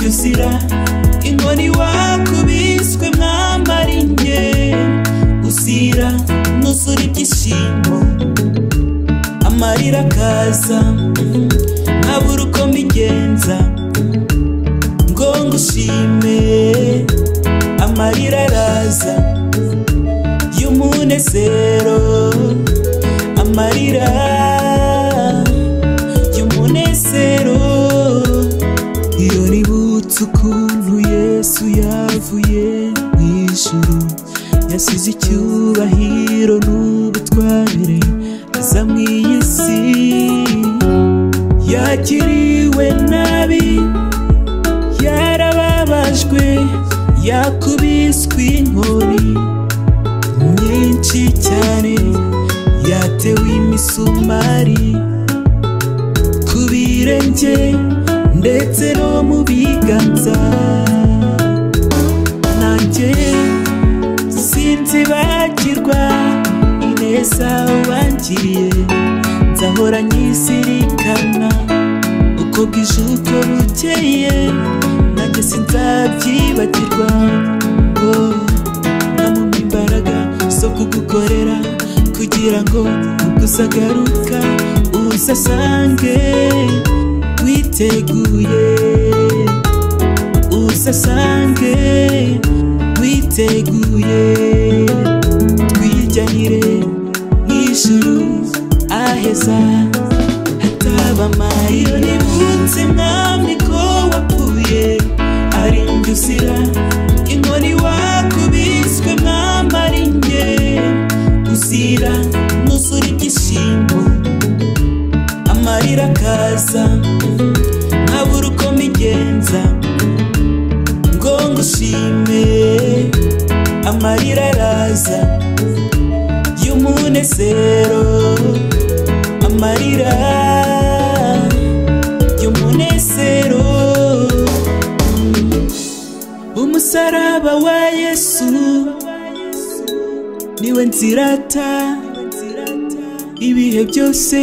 uzira inkoni wakubiswe mwamarinye uzira nuzura ibyishimo amarira akaza nkabura uko mbigenza ngo ngushime amarira araza y'umunezero amarira y'umunezero iyo nibutse ukuntu Yesu yavuye mw'ijuru yasize icyubahiro n'ubutware aza mw'iyi si yakiriwe nabi yarababajwe yakubiswe inkoni nyinshi cyane yatewe imisumari ku birenge ndetse no mu biganza nanjye sinzibagirwa ineza wangiriye nzahora nyizirikana uko bwije uko bukeye nanjye sinzabyibagirwa nkamumpa imbaraga zo kugukorera kugira ngo ubwo uzagaruka uzasange witeguye uzasange witeguye twijyanire mw'ijuru aheza hataba amarira nibutse mwami ko wapfuye ari njye uzira inkoni wakubiswe mwamarinye uzira nuzura ibyishimo amarira akaza nkabura uko mbigenza ngo ngushime amarira araza y'umunezero amarira y'umunezero umusaraba wa Yesu niwe nzirata ibihe byose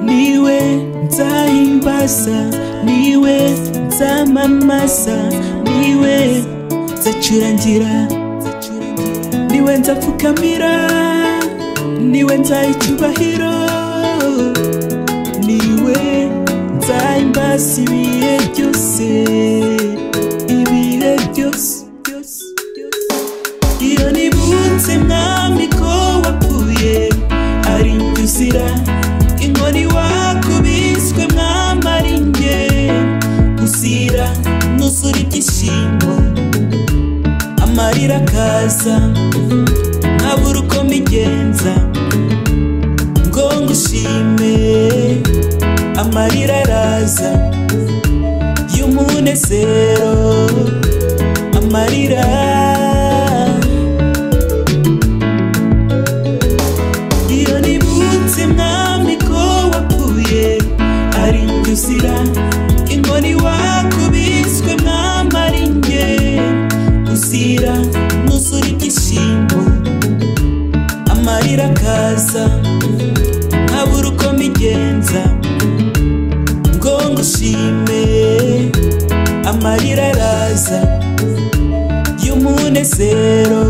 niwe nzahimbaza niwe nzamamaza niwe nzacurangira niwe nzapfukamira niwe nzaha icyubahiro niwe nzahimbaza ibihe byose ibihe byose iyo nibutse mwami ko wapfuye ari njye uzira inkoni wakubiswe mwamarinye uzira nuzura ibyishimo amarira akaza nkabura uko mbigenza ngo ngushime amarira araza y'umunezero amarira iyo nibutse mwami ko wapfuye ari njye uzira inkoni wakubiswe mwamarinye uzira nuzura ibyishimo amarira akaza nkabura uko mbigenza ngo ngushime amarira araza y'umunezero